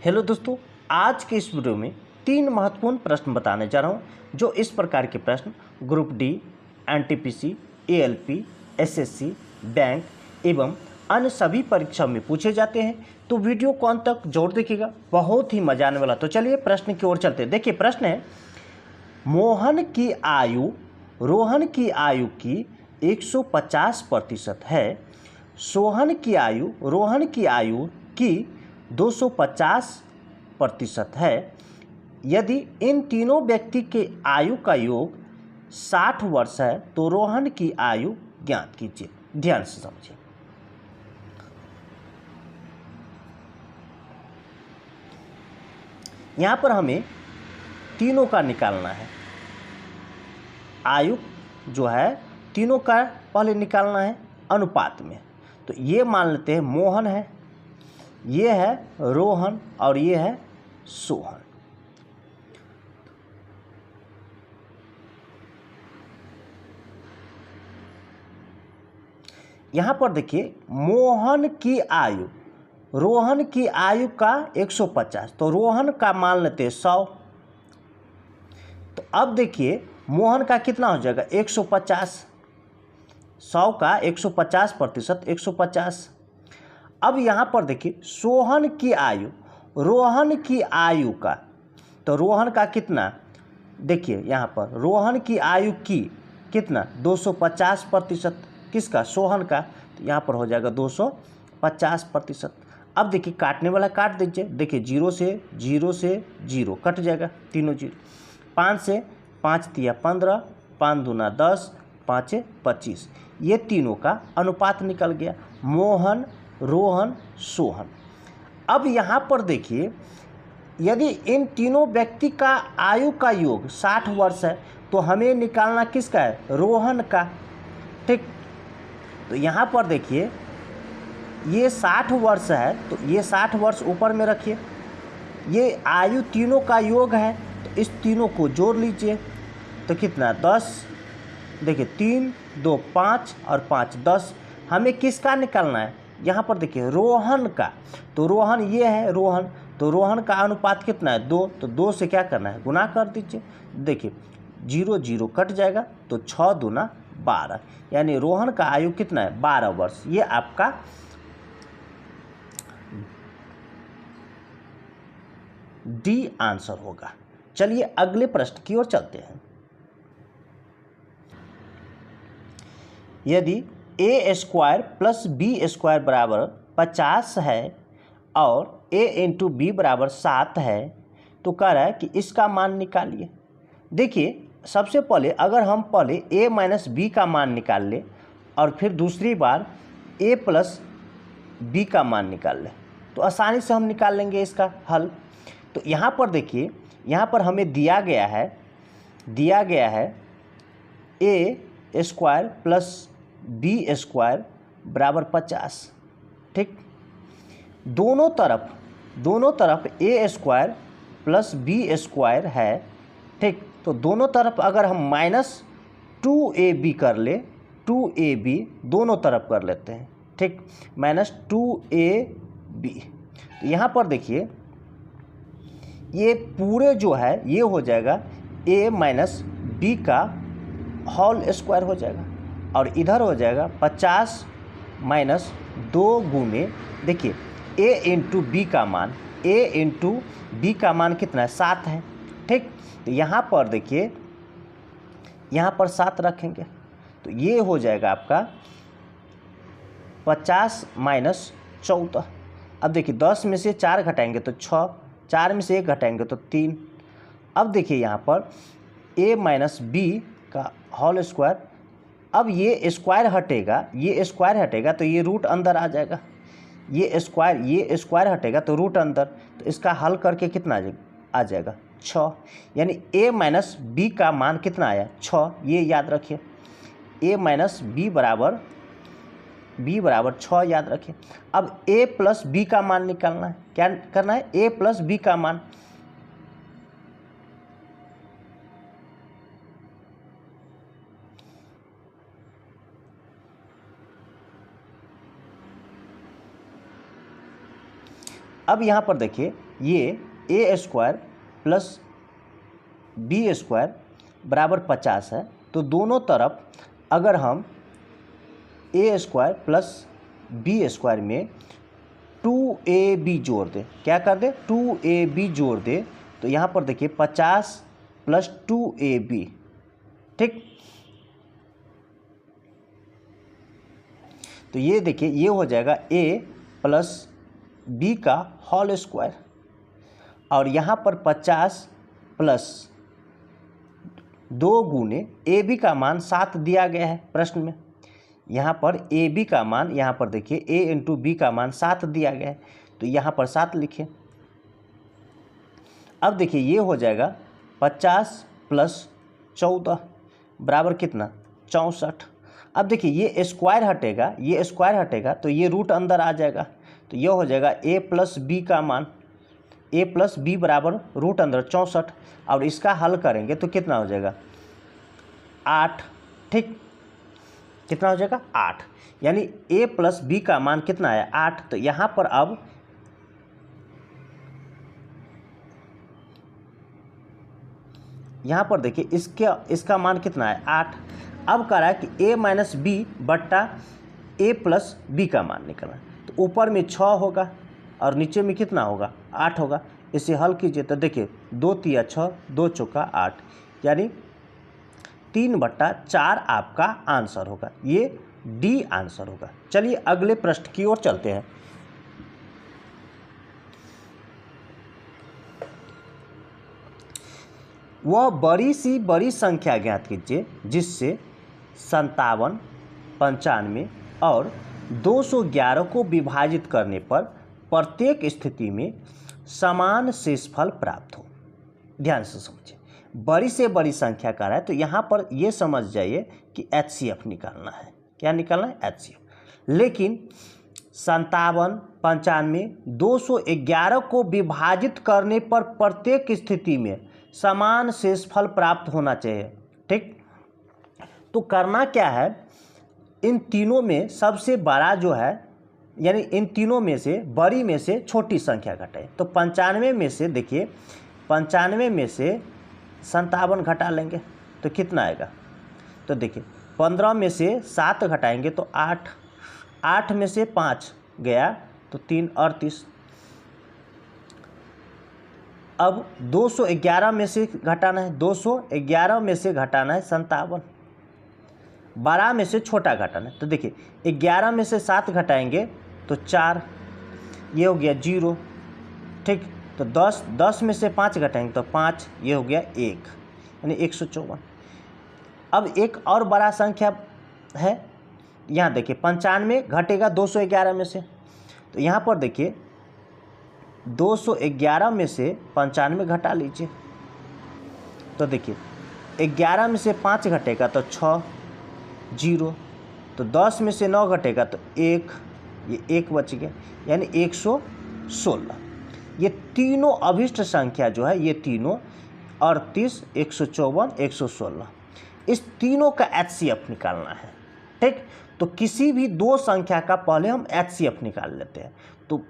Hello दोस्तों, आज के इस वीडियो में 3 महत्वपूर्ण प्रश्न बताने जा रहा हूं जो इस प्रकार के प्रश्न group D, NTPC, ALP, SSC, bank एवं अन्य सभी परीक्षा में पूछे जाते हैं। तो वीडियो को अंत तक जरूर देखिएगा, बहुत ही मजा आने वाला। तो चलिए प्रश्न की ओर चलते हैं। देखिए प्रश्न है, रोहन की आयु की 150% है, रोहन की आयु की 250% है। यदि इन तीनों व्यक्ति के आयु का योग 60 वर्ष है तो रोहन की आयु ज्ञात कीजिए। ध्यान से समझिए। यहां पर हमें तीनों का निकालना है। आयु जो है तीनों का पहले निकालना है अनुपात में। तो ये मान लेते हैं मोहन है, ये है रोहन और ये है सोहन। यहां पर देखिए मोहन की आयु, रोहन की आयु का 150, तो रोहन का मान लेते हैं 100। तो अब देखिए मोहन का कितना हो जाएगा 150, 100 का 150%, 150। अब यहाँ पर देखिए सोहन की आयु, रोहन की आयु का, तो रोहन का कितना, देखिए यहाँ पर रोहन की आयु की कितना 250%, किसका, सोहन का। तो यहाँ पर हो जाएगा 250%। अब देखिए काटने वाला काट दीजिए। देखिए 0 से 0 कट जाएगा, तीनों 0। 5 से 5 तिया 15, 5 दूना 10, 5 25। ये तीनों का अनुपात निकल गया, मोहन, रोहन, सोहन। अब यहाँ पर देखिए यदि इन तीनों व्यक्ति का आयु का योग 60 वर्ष है तो हमें निकालना किसका है, रोहन का। ठीक, तो यहाँ पर देखिए ये 60 वर्ष है तो ये 60 वर्ष ऊपर में रखिए। ये आयु तीनों का योग है तो इस तीनों को जोड़ लीजिए। तो कितना 10, देखिए 3 2 5 और 5 10। हमें किसका निकालना है, यहाँ पर देखिए रोहन का। तो रोहन ये है रोहन, तो रोहन का अनुपात कितना है 2, तो 2 से क्या करना है, गुना कर दीजिए। देखिए 0 0 कट जाएगा तो 6 दूना 12, यानी रोहन का आयु कितना है 12 वर्ष। ये आपका डी आंसर होगा। चलिए अगले प्रश्न की ओर चलते हैं। यदि ए स्क्वायर प्लस बी स्क्वायर बराबर 50 है और ए इंटू बी बराबर 7 है तो कह रहा है कि इसका मान निकालिए। देखिए सबसे पहले अगर हम पहले ए माइनस बी का मान निकाल ले और फिर दूसरी बार ए प्लस बी का मान निकाल ले तो आसानी से हम निकाल लेंगे इसका हल। तो यहाँ पर देखिए, यहाँ पर हमें दिया गया है ए स्क्वायर प्लस बी स्क्वायर बराबर 50। ठीक, दोनों तरफ ए स्क्वायर प्लस बी स्क्वायर है। ठीक, तो दोनों तरफ अगर हम -2ab कर ले, 2ab दोनों तरफ कर लेते हैं। ठीक, -2ab। तो यहाँ पर देखिए ये पूरे जो है ये हो जाएगा a माइनस बी का होल स्क्वायर हो जाएगा और इधर हो जाएगा 50 माइनस 2 गुने, देखिए a इंटू बी का मान कितना है 7 है। ठीक, तो यहाँ पर देखिए यहाँ पर 7 रखेंगे तो ये हो जाएगा आपका 50 माइनस 14। अब देखिए 10 में से 4 घटाएंगे तो 6, 4 में से 1 घटाएंगे तो 3। अब देखिए यहाँ पर a माइनस बी का होल स्क्वायर, अब ये स्क्वायर हटेगा तो ये रूट अंदर आ जाएगा। ये स्क्वायर हटेगा तो रूट अंदर, तो इसका हल करके कितना आ जाएगा 6, यानी a माइनस बी का मान कितना आया 6। ये याद रखिए a माइनस बी बराबर 6 याद रखिए। अब a प्लस बी का मान निकालना है। क्या करना है, a प्लस बी का मान। अब यहाँ पर देखिए ये ए स्क्वायर प्लस बी स्क्वायर बराबर 50 है, तो दोनों तरफ अगर हम ए स्क्वायर प्लस बी स्क्वायर में 2ab जोड़ दें, क्या कर दें 2ab जोड़ दें, तो यहाँ पर देखिए 50 प्लस 2ab, ठीक। तो ये देखिए ये हो जाएगा a प्लस बी का होल स्क्वायर, और यहाँ पर 50 प्लस 2 गुने ए बी का मान 7 दिया गया है प्रश्न में। यहाँ पर ए बी का मान, यहाँ पर देखिए a इंटू बी का मान 7 दिया गया है, तो यहाँ पर 7 लिखे। अब देखिए ये हो जाएगा 50 प्लस 14 बराबर कितना 64। अब देखिए ये स्क्वायर हटेगा, ये स्क्वायर हटेगा, तो ये रूट अंदर आ जाएगा, तो ये हो जाएगा a प्लस बी का मान, a प्लस बी बराबर रूट अंदर 64, और इसका हल करेंगे तो कितना हो जाएगा 8, ठीक। कितना हो जाएगा 8, यानी a प्लस बी का मान कितना है 8। तो यहाँ पर अब यहाँ पर देखिए इसका मान कितना है 8। अब कह रहा है कि a माइनस बी बट्टा a प्लस बी का मान निकलना, तो ऊपर में 6 होगा और नीचे में कितना होगा 8 होगा। इसे हल कीजिए तो देखिए 2 तिया 6, 2 चौका 8, यानी 3/4 आपका आंसर होगा, ये डी आंसर होगा। चलिए अगले प्रश्न की ओर चलते हैं। वह बड़ी सी बड़ी संख्या ज्ञात कीजिए जिससे 57, 95 और 211 को विभाजित करने पर प्रत्येक स्थिति में समान शेषफल प्राप्त हो। ध्यान से समझिए, बड़ी से बड़ी संख्या का रहा है, तो यहाँ पर ये समझ जाइए कि HCF निकालना है। क्या निकालना है HCF। लेकिन 57, 95, 211 को विभाजित करने पर प्रत्येक स्थिति में समान शेषफल प्राप्त होना चाहिए, ठीक। तो करना क्या है, इन तीनों में सबसे बड़ा जो है, यानी इन तीनों में से बड़ी में से छोटी संख्या घटाए। तो 95 में से देखिए 95 में से 57 घटा लेंगे तो कितना आएगा, तो देखिए 15 में से 7 घटाएंगे तो 8, 8 में से 5 गया तो 3, 38। अब 211 में से घटाना है, 211 में से घटाना है 57, बड़ा में से छोटा घटाना है। तो देखिए 11 में से 7 घटाएंगे तो 4, ये हो गया 0, ठीक। तो 10 में से 5 घटाएंगे तो 5, ये हो गया 1, यानी 154। अब एक और बड़ा संख्या है, यहाँ देखिए 95 घटेगा 211 में से, तो यहाँ पर देखिए 211 में से 95 घटा लीजिए, तो देखिए 11 में से 5 घटेगा तो 6, 0, तो 10 में से 9 घटेगा तो 1, ये 1 बच गया, यानी 116। ये तीनों अभिष्ट संख्या जो है, ये तीनों 38, 154, 116, इस तीनों का HCF निकालना है, ठीक। तो किसी भी दो संख्या का पहले हम HCF निकाल लेते हैं। तो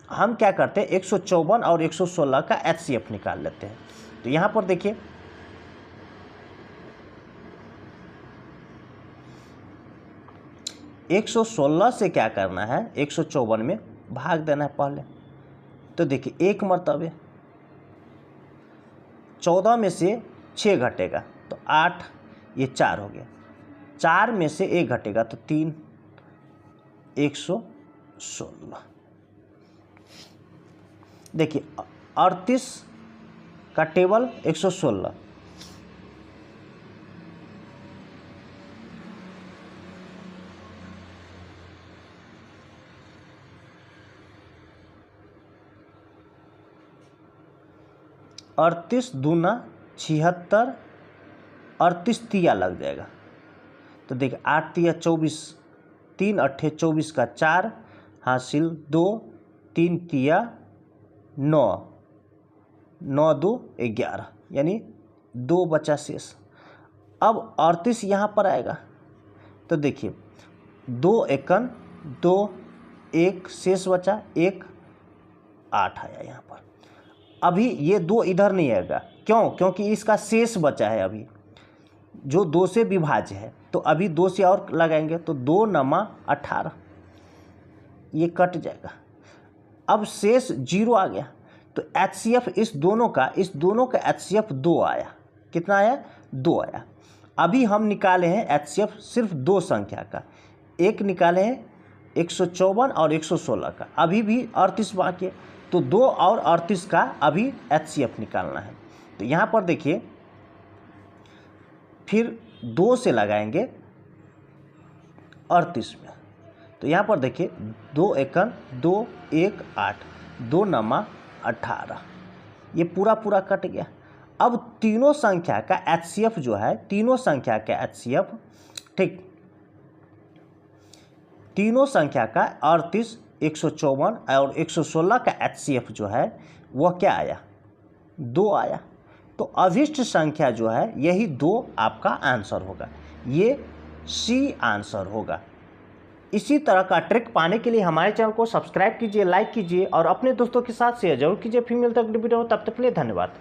हम क्या करते हैं 154 और 116 का HCF निकाल लेते हैं। तो यहाँ पर देखिए 116 से क्या करना है, 154 में भाग देना है पहले। तो देखिए 1 मरतबे 14 में से 6 घटेगा तो 8, ये 4 हो गया, 4 में से 1 घटेगा तो 3, 116। देखिए 38 का टेबल 116, अड़तीस दूना 76, 38 तिया लग जाएगा। तो देखिए 8 तिया 24, 3 अट्ठे 24 का 4 हासिल 2, 3 तिया 9, 9 2 11, यानी 2 बचा शेष। अब 38 यहाँ पर आएगा, तो देखिए 2 एकन 2, 1 शेष बचा 1, 8 आया यहाँ पर। अभी ये 2 इधर नहीं आएगा, क्यों? क्योंकि इसका शेष बचा है अभी जो 2 से विभाज्य है, तो अभी 2 से और लगाएंगे तो 2 नमा 18, ये कट जाएगा। अब शेष 0 आ गया, तो HCF इस दोनों का HCF 2 आया। कितना आया? 2 आया। अभी हम निकाले हैं HCF सिर्फ 2 संख्या का, एक निकाले हैं 154 और 116 का, अभी भी 38 बाकी है, तो 2 और 38 का अभी HCF निकालना है। तो यहाँ पर देखिए, फिर 2 से लगाएंगे 38 में, तो यहाँ पर देखिए 2 एकन 2 1 8, 2 नमा 18, ये पूरा कट गया। अब तीनों संख्या का HCF जो है, तीनों संख्या का HCF, ठीक, तीनों संख्या का 38, 154 और 116 का HCF जो है वह क्या आया? 2 आया। तो अभिष्ट संख्या जो है यही 2 आपका आंसर होगा, ये C आंसर होगा। इसी तरह का ट्रिक पाने के लिए हमारे चैनल को सब्सक्राइब कीजिए, लाइक कीजिए और अपने दोस्तों के साथ शेयर जरूर कीजिए। फिर मिलते हैं अगली वीडियो में, तब तक के लिए धन्यवाद।